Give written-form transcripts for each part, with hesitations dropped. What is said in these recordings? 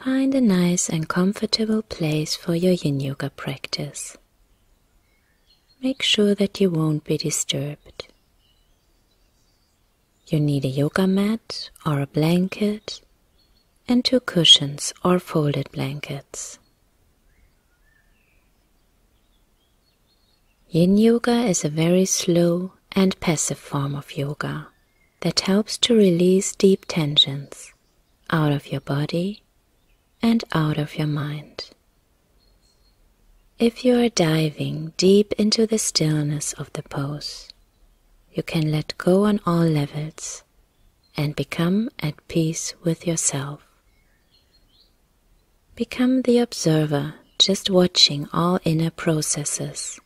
Find a nice and comfortable place for your Yin Yoga practice. Make sure that you won't be disturbed. You need a yoga mat or a blanket and 2 cushions or folded blankets. Yin Yoga is a very slow and passive form of yoga that helps to release deep tensions out of your body and out of your mind. If you are diving deep into the stillness of the pose, you can let go on all levels and become at peace with yourself. Become the observer, just watching all inner processes.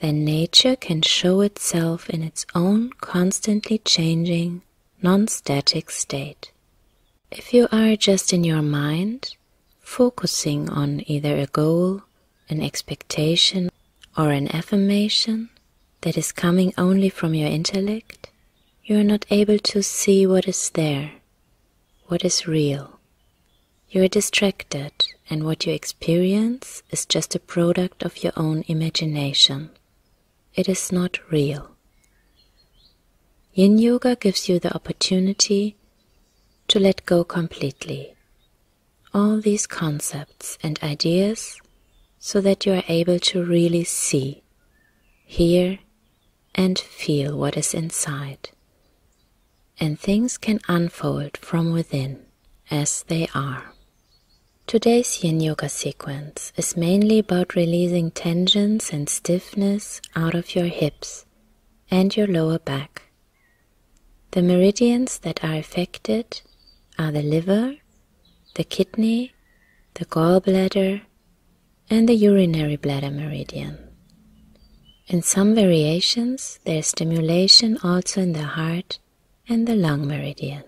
Then nature can show itself in its own constantly changing, non-static state. If you are just in your mind, focusing on either a goal, an expectation, or an affirmation that is coming only from your intellect, you are not able to see what is there, what is real. You are distracted, and what you experience is just a product of your own imagination. It is not real. Yin Yoga gives you the opportunity to let go completely, all these concepts and ideas, so that you are able to really see, hear, and feel what is inside. And things can unfold from within as they are. Today's Yin Yoga sequence is mainly about releasing tensions and stiffness out of your hips and your lower back. The meridians that are affected are the liver, the kidney, the gallbladder, and the urinary bladder meridian. In some variations, there is stimulation also in the heart and the lung meridian.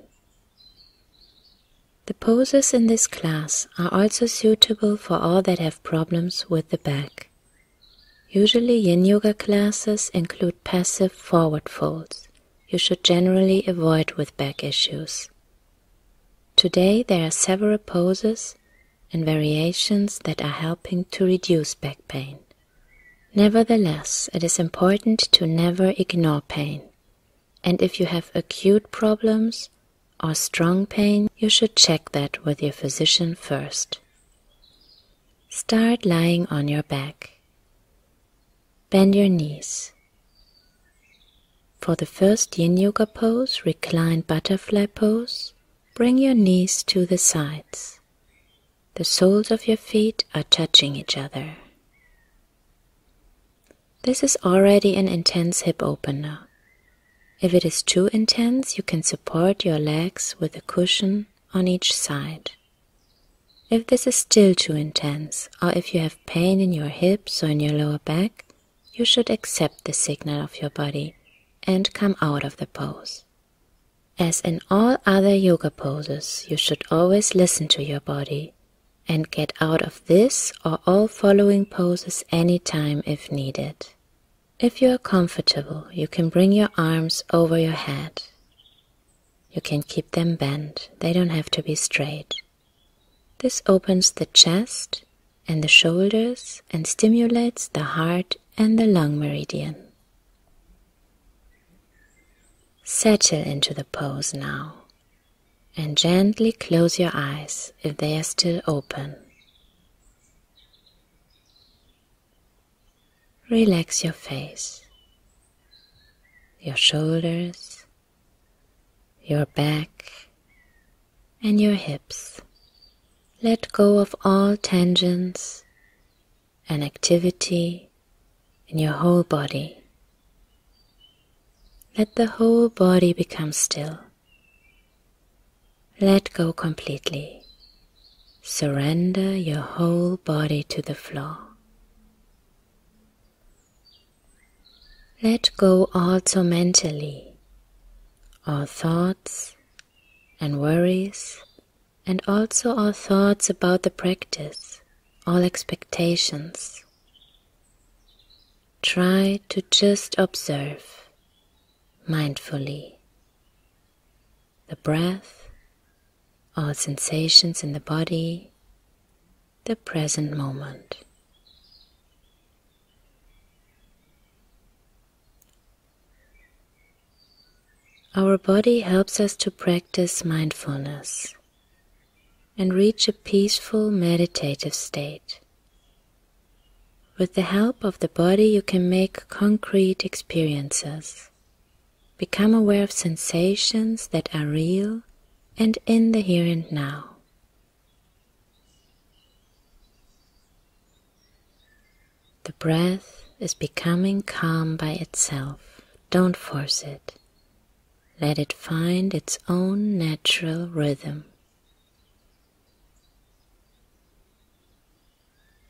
The poses in this class are also suitable for all that have problems with the back. Usually Yin Yoga classes include passive forward folds. You should generally avoid with back issues. Today there are several poses and variations that are helping to reduce back pain. Nevertheless, it is important to never ignore pain, and if you have acute problems or strong pain, you should check that with your physician first. Start lying on your back. Bend your knees. For the first Yin Yoga pose, reclined butterfly pose, bring your knees to the sides. The soles of your feet are touching each other. This is already an intense hip opener. If it is too intense, you can support your legs with a cushion on each side. If this is still too intense, or if you have pain in your hips or in your lower back, you should accept the signal of your body and come out of the pose. As in all other yoga poses, you should always listen to your body and get out of this or all following poses anytime if needed. If you are comfortable, you can bring your arms over your head. You can keep them bent, they don't have to be straight. This opens the chest and the shoulders and stimulates the heart and the lung meridian. Settle into the pose now and gently close your eyes if they are still open. Relax your face, your shoulders, your back, and your hips. Let go of all tensions and activity in your whole body. Let the whole body become still. Let go completely. Surrender your whole body to the floor. Let go also mentally, all thoughts and worries, and also all thoughts about the practice, all expectations. Try to just observe mindfully the breath all sensations in the body, the present moment. Our body helps us to practice mindfulness and reach a peaceful meditative state. With the help of the body, you can make concrete experiences, become aware of sensations that are real and in the here and now. The breath is becoming calm by itself. Don't force it. Let it find its own natural rhythm.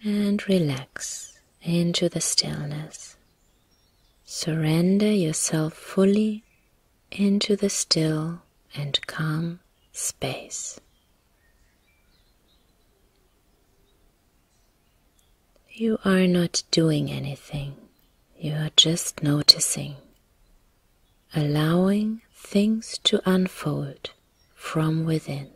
And relax into the stillness. Surrender yourself fully into the still and calm space. You are not doing anything. You are just noticing, allowing things to unfold from within.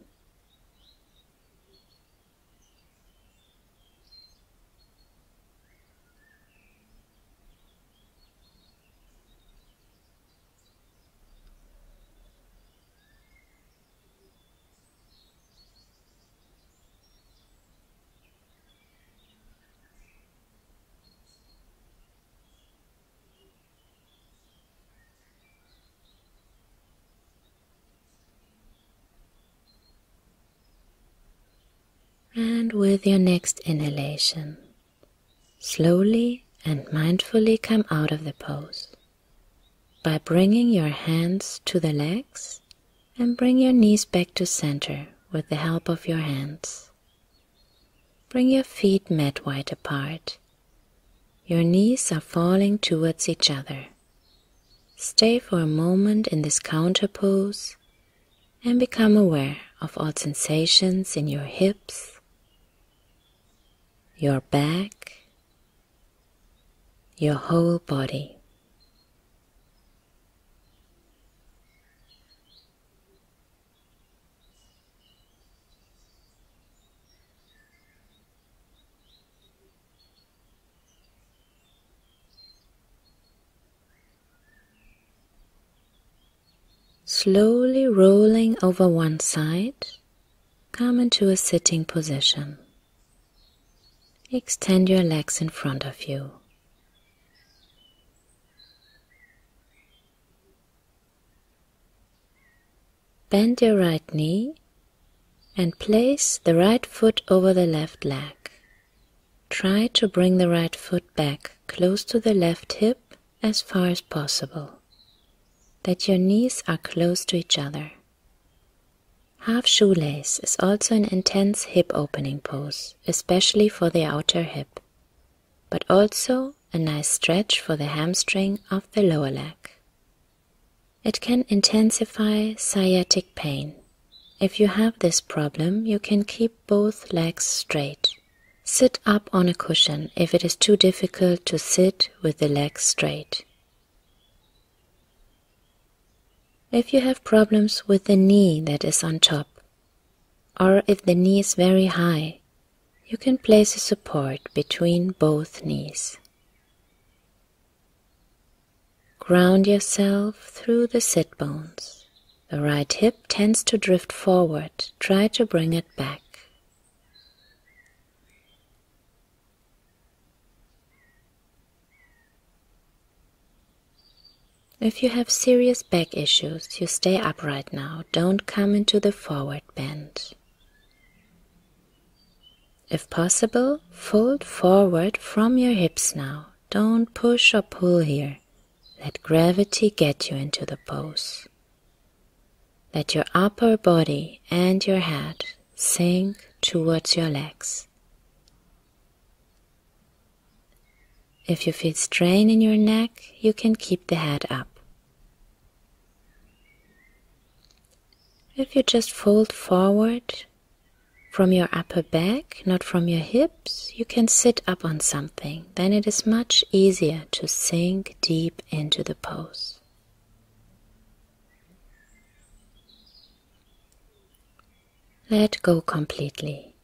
And with your next inhalation, slowly and mindfully come out of the pose by bringing your hands to the legs and bring your knees back to center with the help of your hands. Bring your feet mat wide apart. Your knees are falling towards each other. Stay for a moment in this counter pose and become aware of all sensations in your hips, your back, your whole body. Slowly rolling over one side, come into a sitting position. Extend your legs in front of you. Bend your right knee and place the right foot over the left leg. Try to bring the right foot back close to the left hip as far as possible, that your knees are close to each other. Half shoelace is also an intense hip opening pose, especially for the outer hip, but also a nice stretch for the hamstring of the lower leg. It can intensify sciatic pain. If you have this problem, you can keep both legs straight. Sit up on a cushion if it is too difficult to sit with the legs straight. If you have problems with the knee that is on top, or if the knee is very high, you can place a support between both knees. Ground yourself through the sit bones. The right hip tends to drift forward. Try to bring it back. If you have serious back issues, you stay upright now. Don't come into the forward bend. If possible, fold forward from your hips now. Don't push or pull here. Let gravity get you into the pose. Let your upper body and your head sink towards your legs. If you feel strain in your neck, you can keep the head up. If you just fold forward from your upper back, not from your hips, you can sit up on something. Then it is much easier to sink deep into the pose. Let go completely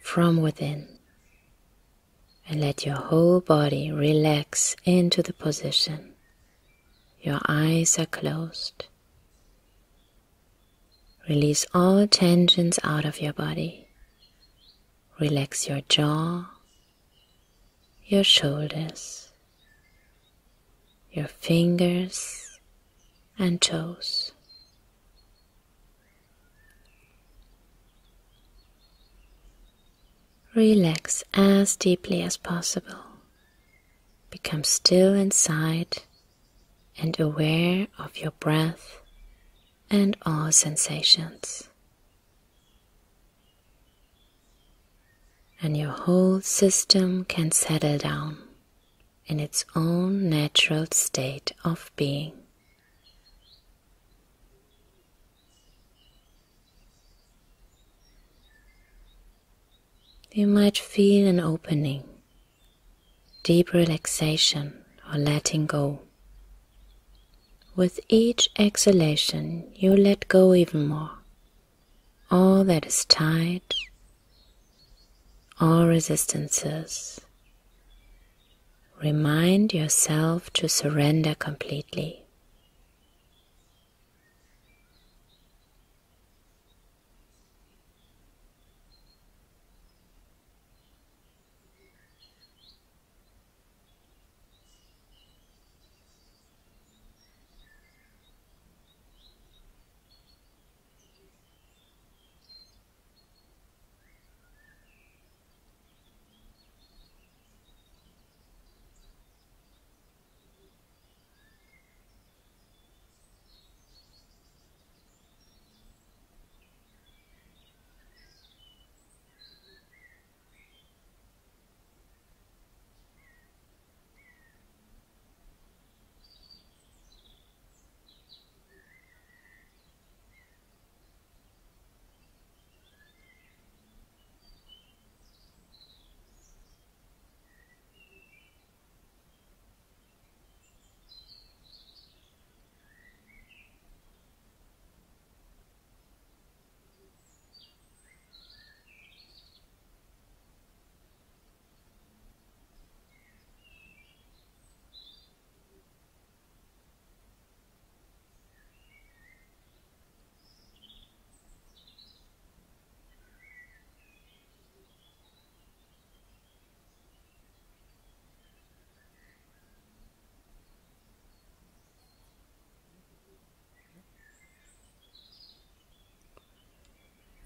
from within and let your whole body relax into the position. Your eyes are closed. Release all tensions out of your body. Relax your jaw, your shoulders, your fingers and toes. Relax as deeply as possible. Become still inside and aware of your breath and all sensations. And your whole system can settle down in its own natural state of being. You might feel an opening, deep relaxation or letting go. With each exhalation, you let go even more. All that is tight, all resistances. Remind yourself to surrender completely.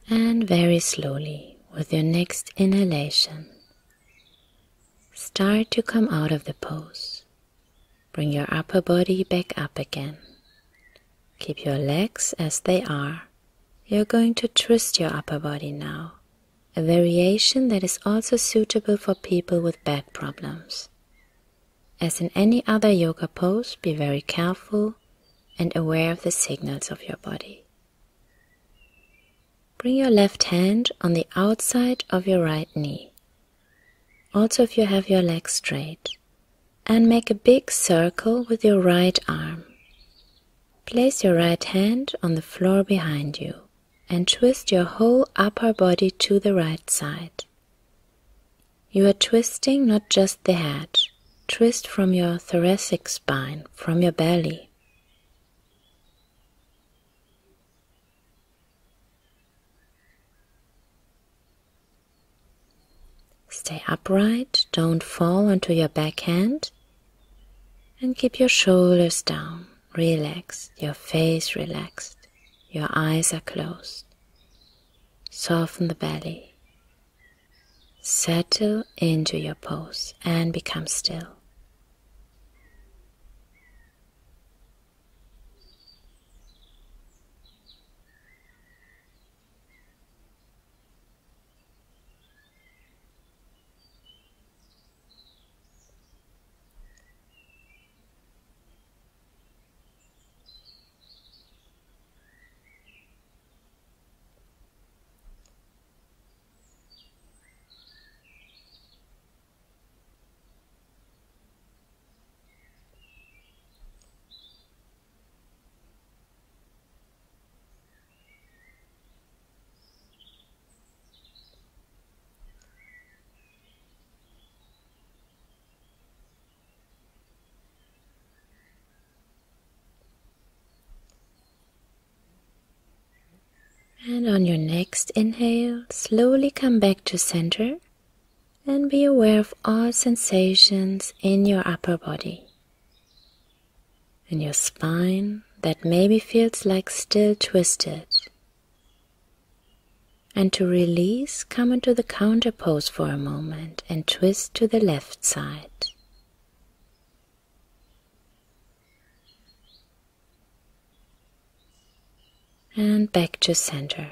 And very slowly, with your next inhalation, start to come out of the pose. Bring your upper body back up again. Keep your legs as they are. You're going to twist your upper body now, a variation that is also suitable for people with back problems. As in any other yoga pose, be very careful and aware of the signals of your body. Bring your left hand on the outside of your right knee, also if you have your legs straight, and make a big circle with your right arm. Place your right hand on the floor behind you and twist your whole upper body to the right side. You are twisting not just the head, twist from your thoracic spine, from your belly. Stay upright, don't fall onto your back hand, and keep your shoulders down, relaxed, your face relaxed, your eyes are closed. Soften the belly, settle into your pose and become still. And on your next inhale, slowly come back to center and be aware of all sensations in your upper body. In your spine that maybe feels like still twisted. And to release, come into the counter pose for a moment and twist to the left side. And back to center.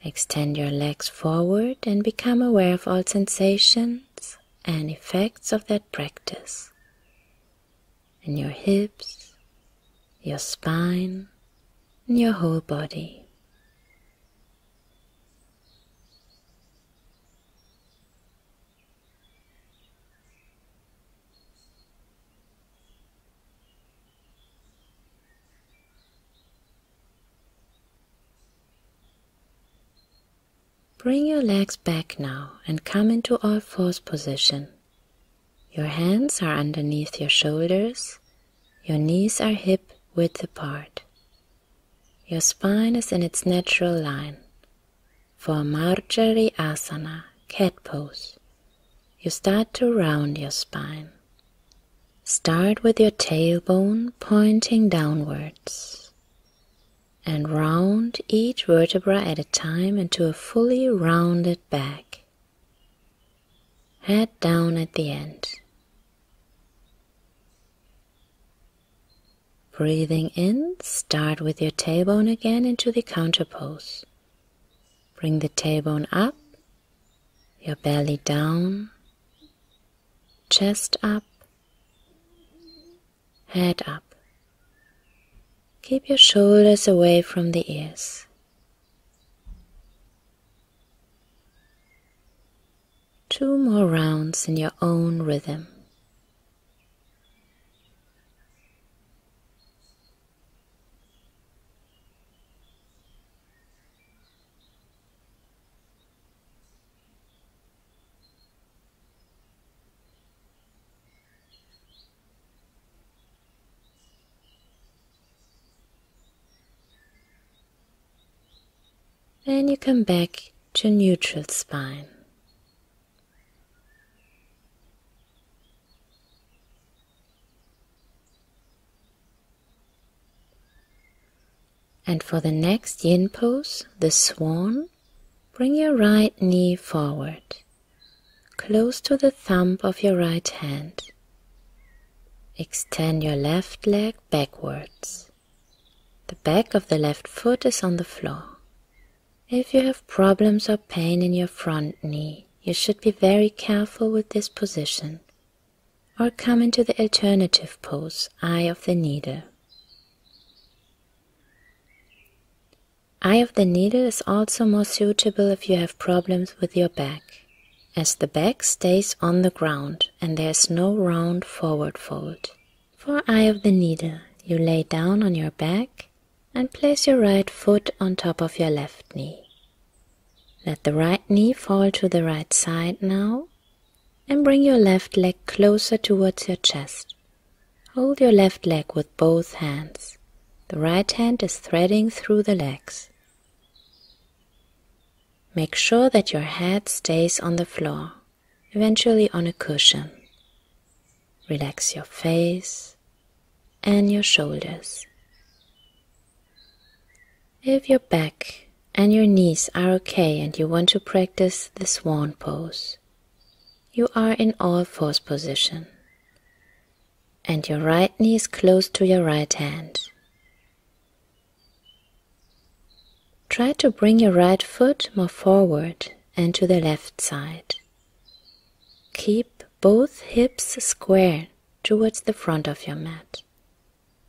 Extend your legs forward and become aware of all sensations and effects of that practice. In your hips, your spine, and your whole body. Bring your legs back now and come into all fours position. Your hands are underneath your shoulders, your knees are hip width apart. Your spine is in its natural line. For Marjari Asana, cat pose, you start to round your spine. Start with your tailbone pointing downwards. And round each vertebra at a time into a fully rounded back. Head down at the end. Breathing in, start with your tailbone again into the counter pose. Bring the tailbone up, your belly down, chest up, head up. Keep your shoulders away from the ears. Two more rounds in your own rhythm. Then you come back to neutral spine. And for the next yin pose, the swan, bring your right knee forward, close to the thumb of your right hand. Extend your left leg backwards. The back of the left foot is on the floor. If you have problems or pain in your front knee, you should be very careful with this position, or come into the alternative pose, Eye of the Needle. Eye of the Needle is also more suitable if you have problems with your back, as the back stays on the ground and there is no round forward fold. For Eye of the Needle, you lay down on your back and place your right foot on top of your left knee. Let the right knee fall to the right side now and bring your left leg closer towards your chest. Hold your left leg with both hands. The right hand is threading through the legs. Make sure that your head stays on the floor, eventually on a cushion. Relax your face and your shoulders. If your back and your knees are okay and you want to practice the swan pose, you are in all fours position and your right knee is close to your right hand. Try to bring your right foot more forward and to the left side. Keep both hips square towards the front of your mat.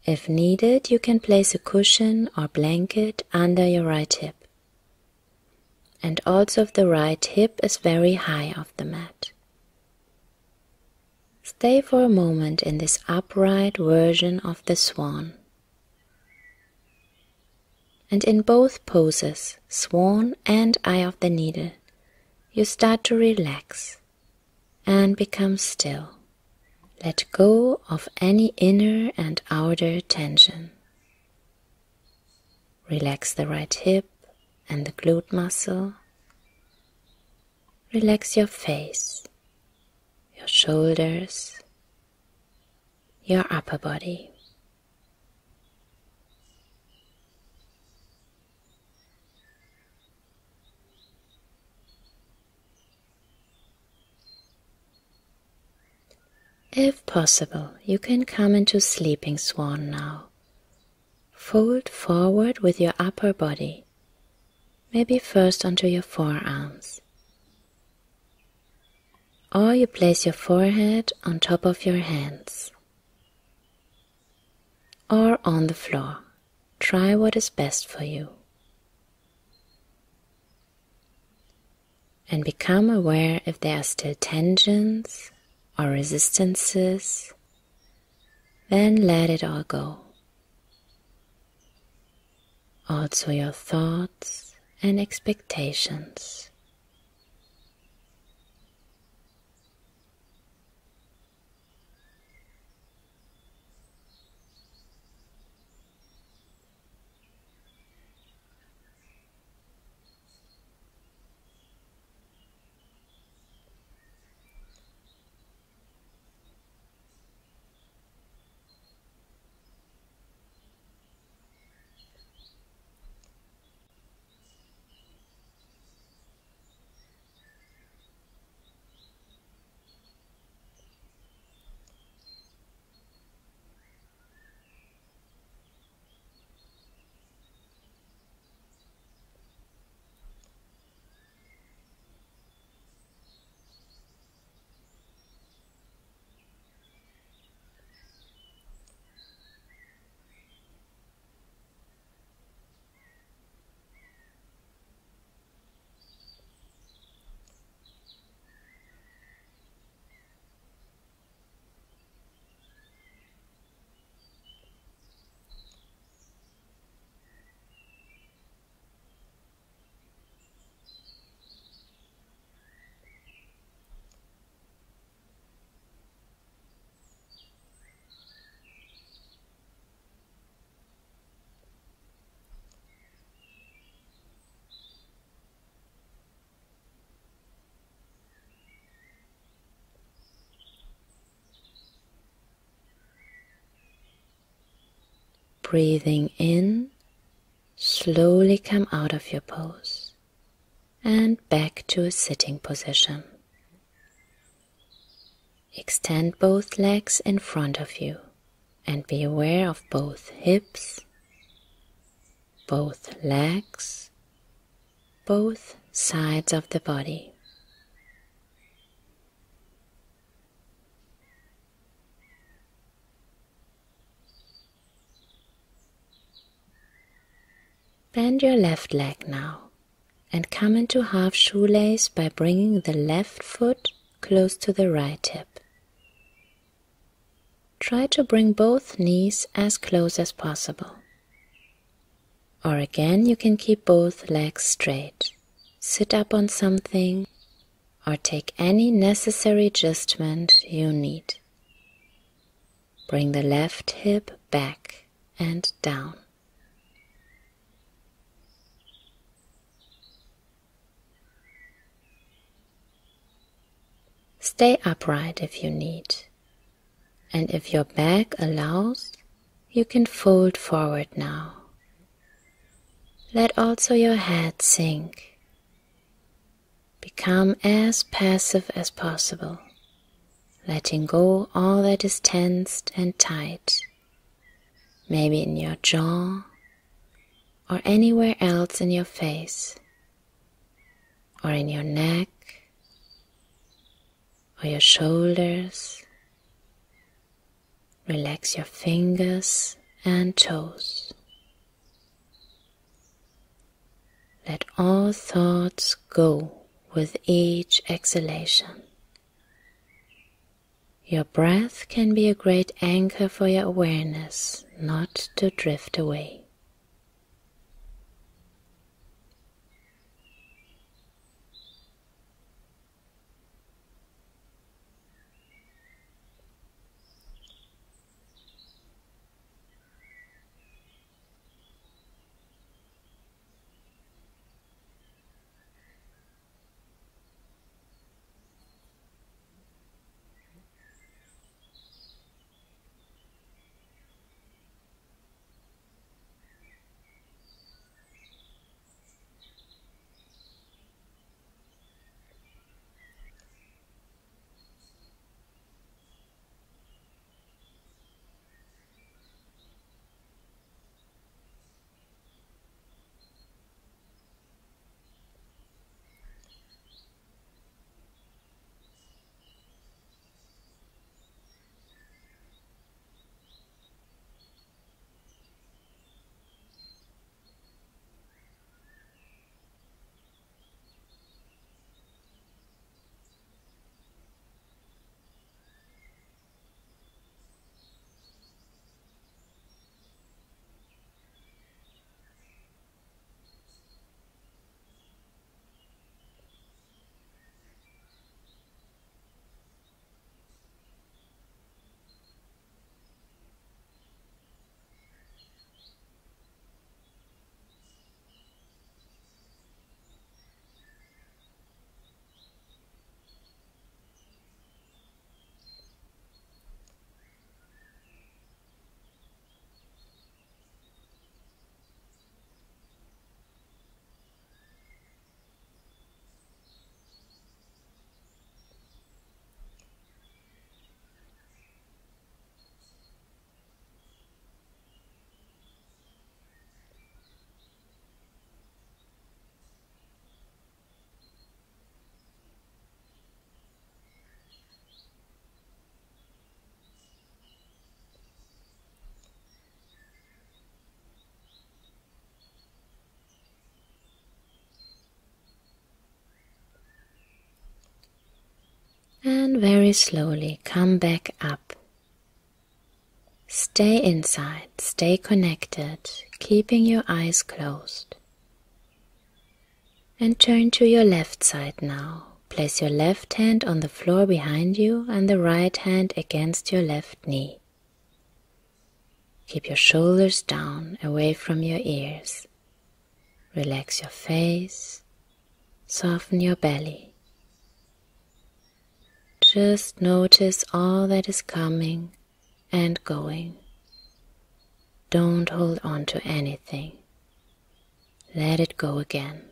If needed, you can place a cushion or blanket under your right hip. And also if the right hip is very high off the mat. Stay for a moment in this upright version of the swan. And in both poses, swan and Eye of the Needle, you start to relax and become still. Let go of any inner and outer tension. Relax the right hip, and the glute muscle. Relax your face, your shoulders, your upper body. If possible, you can come into sleeping swan now. Fold forward with your upper body, maybe first onto your forearms. Or you place your forehead on top of your hands. Or on the floor. Try what is best for you. And become aware if there are still tensions or resistances. Then let it all go. Also your thoughts and expectations. Breathing in, slowly come out of your pose and back to a sitting position. Extend both legs in front of you and be aware of both hips, both legs, both sides of the body. Bend your left leg now and come into half shoelace by bringing the left foot close to the right hip. Try to bring both knees as close as possible. Or again, you can keep both legs straight, sit up on something, or take any necessary adjustment you need. Bring the left hip back and down. Stay upright if you need, and if your back allows, you can fold forward now. Let also your head sink. Become as passive as possible, letting go all that is tensed and tight, maybe in your jaw or anywhere else in your face, or in your neck, or your shoulders. Relax your fingers and toes. Let all thoughts go with each exhalation. Your breath can be a great anchor for your awareness, not to drift away. And very slowly come back up. Stay inside, stay connected, keeping your eyes closed. And turn to your left side now. Place your left hand on the floor behind you and the right hand against your left knee. Keep your shoulders down, away from your ears. Relax your face, soften your belly. Just notice all that is coming and going. Don't hold on to anything. Let it go again.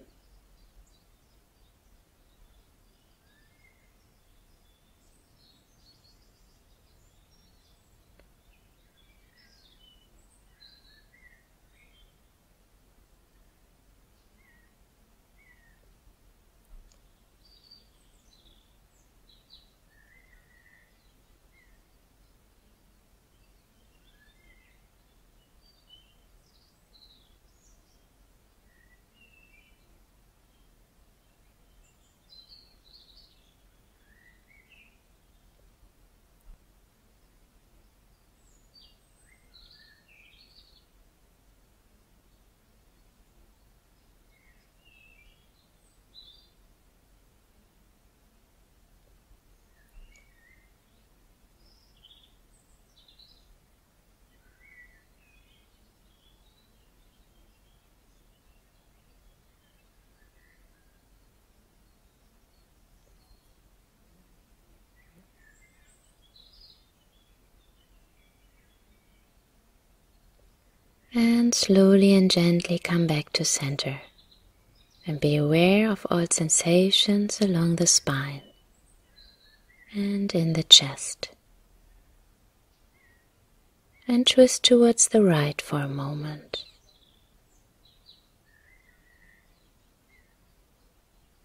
And slowly and gently come back to center. And be aware of all sensations along the spine and in the chest. And twist towards the right for a moment.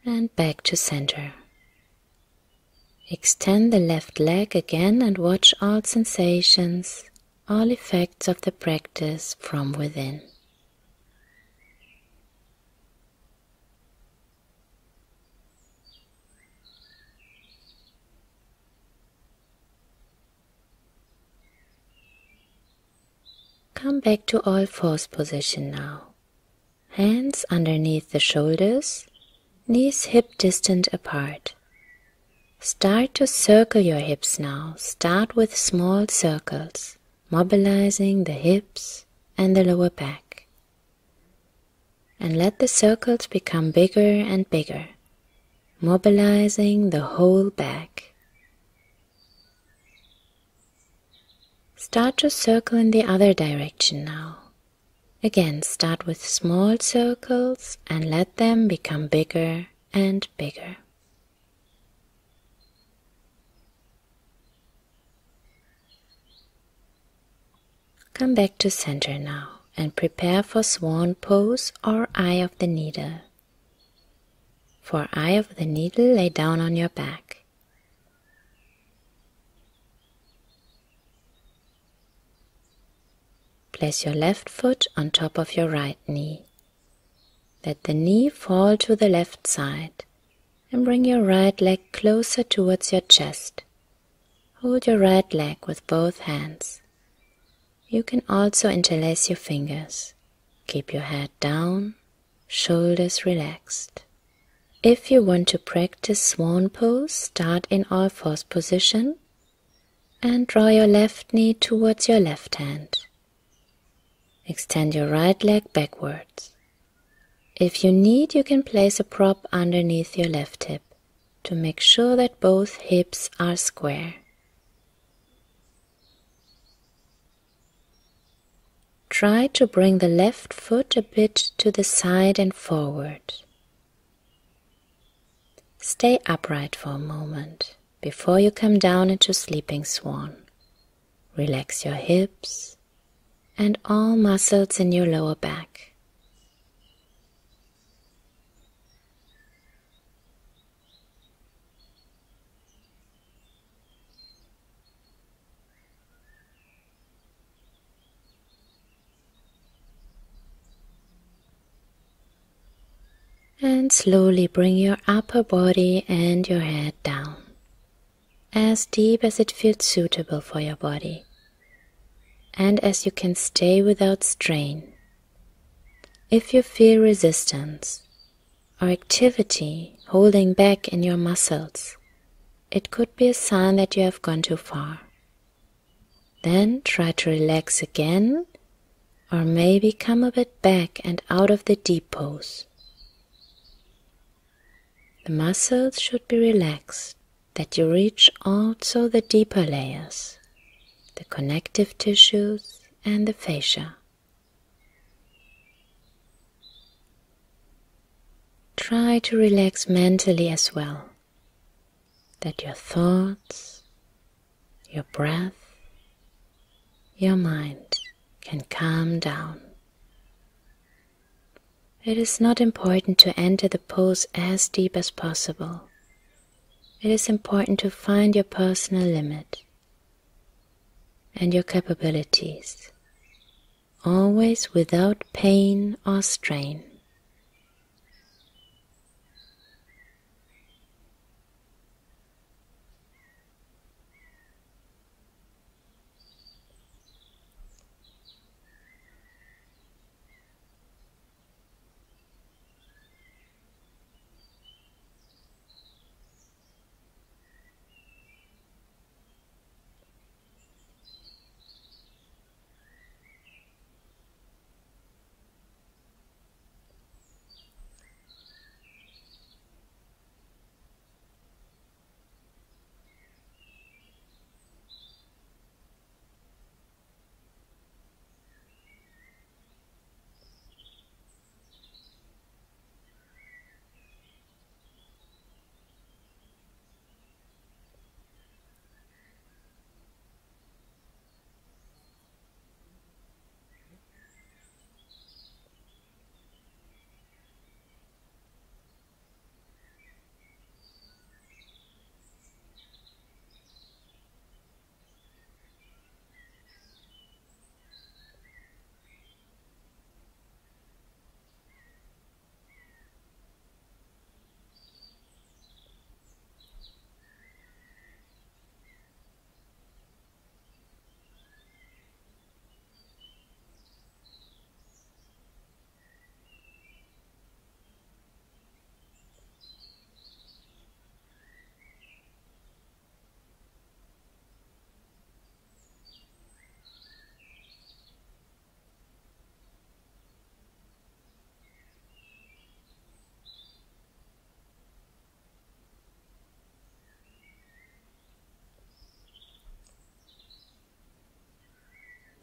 And back to center. Extend the left leg again and watch all sensations, all effects of the practice from within. Come back to all fours position now. Hands underneath the shoulders, knees hip distant apart. Start to circle your hips now. Start with small circles, mobilizing the hips and the lower back. And let the circles become bigger and bigger, mobilizing the whole back. Start to circle in the other direction now. Again, start with small circles and let them become bigger and bigger. Come back to center now and prepare for swan pose or eye of the needle. For eye of the needle, lay down on your back. Place your left foot on top of your right knee. Let the knee fall to the left side and bring your right leg closer towards your chest. Hold your right leg with both hands. You can also interlace your fingers. Keep your head down, shoulders relaxed. If you want to practice swan pose, start in all fours position and draw your left knee towards your left hand. Extend your right leg backwards. If you need, you can place a prop underneath your left hip to make sure that both hips are square. Try to bring the left foot a bit to the side and forward. Stay upright for a moment before you come down into sleeping swan. Relax your hips and all muscles in your lower back. And slowly bring your upper body and your head down. as deep as it feels suitable for your body, and as you can stay without strain. If you feel resistance or activity holding back in your muscles, it could be a sign that you have gone too far. Then try to relax again, or maybe come a bit back and out of the deep pose. The muscles should be relaxed, that you reach also the deeper layers, the connective tissues and the fascia. Try to relax mentally as well, that your thoughts, your breath, your mind can calm down. It is not important to enter the pose as deep as possible. It is important to find your personal limit and your capabilities, always without pain or strain.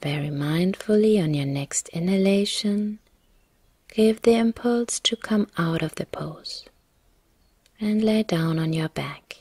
Very mindfully on your next inhalation, give the impulse to come out of the pose and lay down on your back.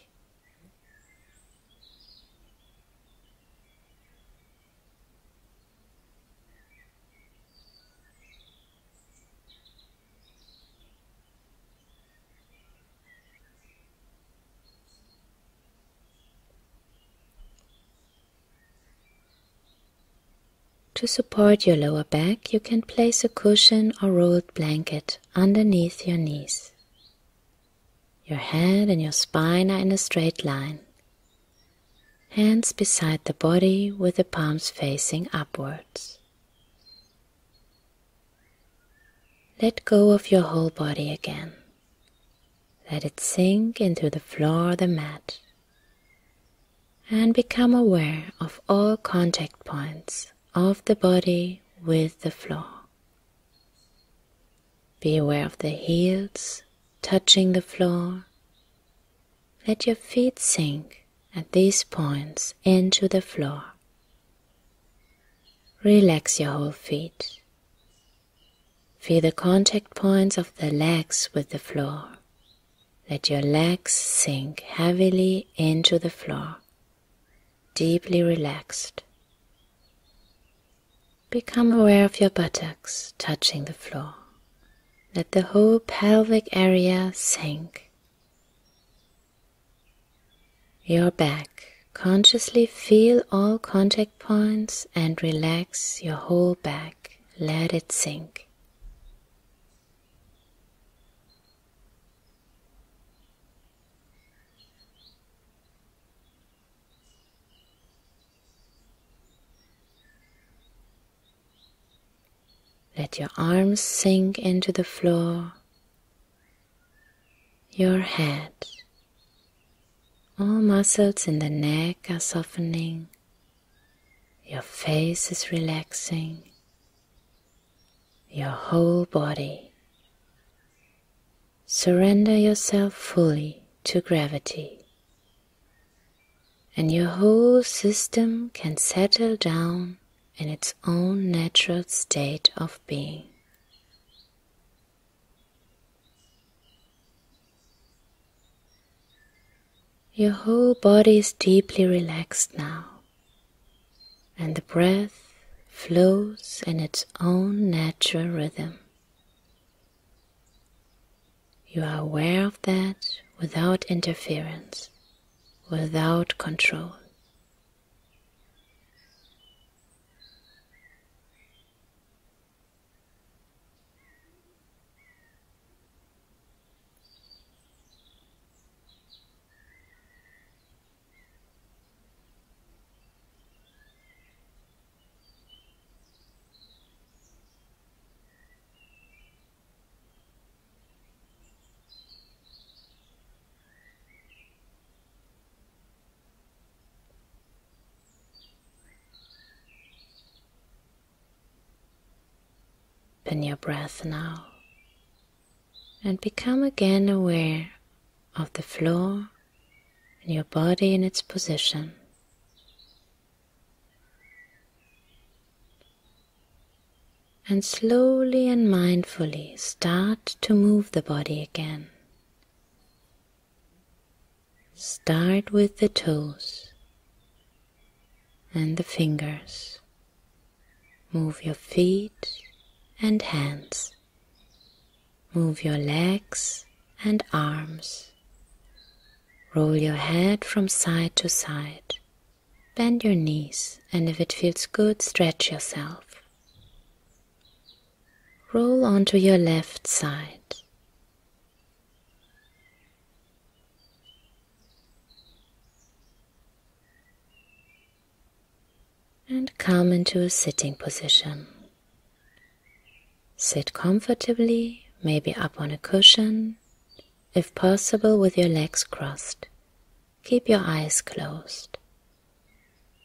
To support your lower back, you can place a cushion or rolled blanket underneath your knees. Your head and your spine are in a straight line. Hands beside the body with the palms facing upwards. Let go of your whole body again. Let it sink into the floor or the mat. And become aware of all contact points of the body with the floor. Be aware of the heels touching the floor. Let your feet sink at these points into the floor. Relax your whole feet. Feel the contact points of the legs with the floor. Let your legs sink heavily into the floor, deeply relaxed. Become aware of your buttocks touching the floor. Let the whole pelvic area sink. Your back. Consciously feel all contact points and relax your whole back. Let it sink. Let your arms sink into the floor, your head. All muscles in the neck are softening, your face is relaxing, your whole body. Surrender yourself fully to gravity, and your whole system can settle down in its own natural state of being. Your whole body is deeply relaxed now, and the breath flows in its own natural rhythm. You are aware of that without interference, without control. Open your breath now and become again aware of the floor and your body in its position. And slowly and mindfully start to move the body again. Start with the toes and the fingers. Move your feet and hands. Move your legs and arms. Roll your head from side to side. Bend your knees, and if it feels good, stretch yourself. Roll onto your left side. And come into a sitting position. Sit comfortably, maybe up on a cushion, if possible with your legs crossed. Keep your eyes closed.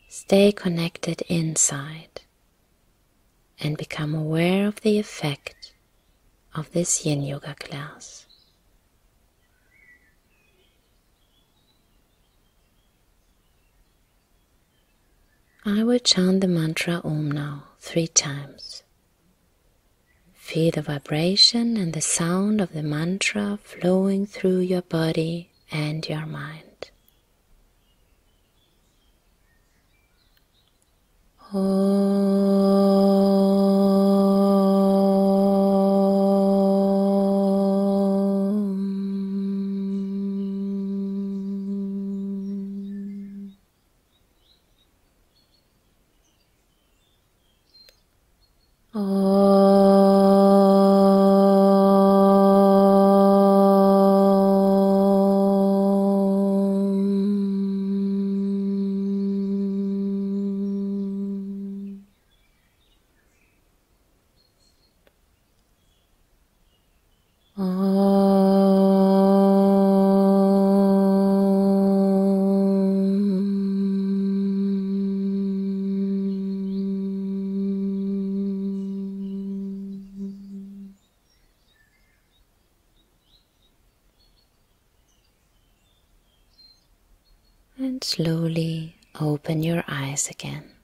Stay connected inside and become aware of the effect of this Yin Yoga class. I will chant the mantra Om now 3 times. Feel the vibration and the sound of the mantra flowing through your body and your mind. And slowly open your eyes again.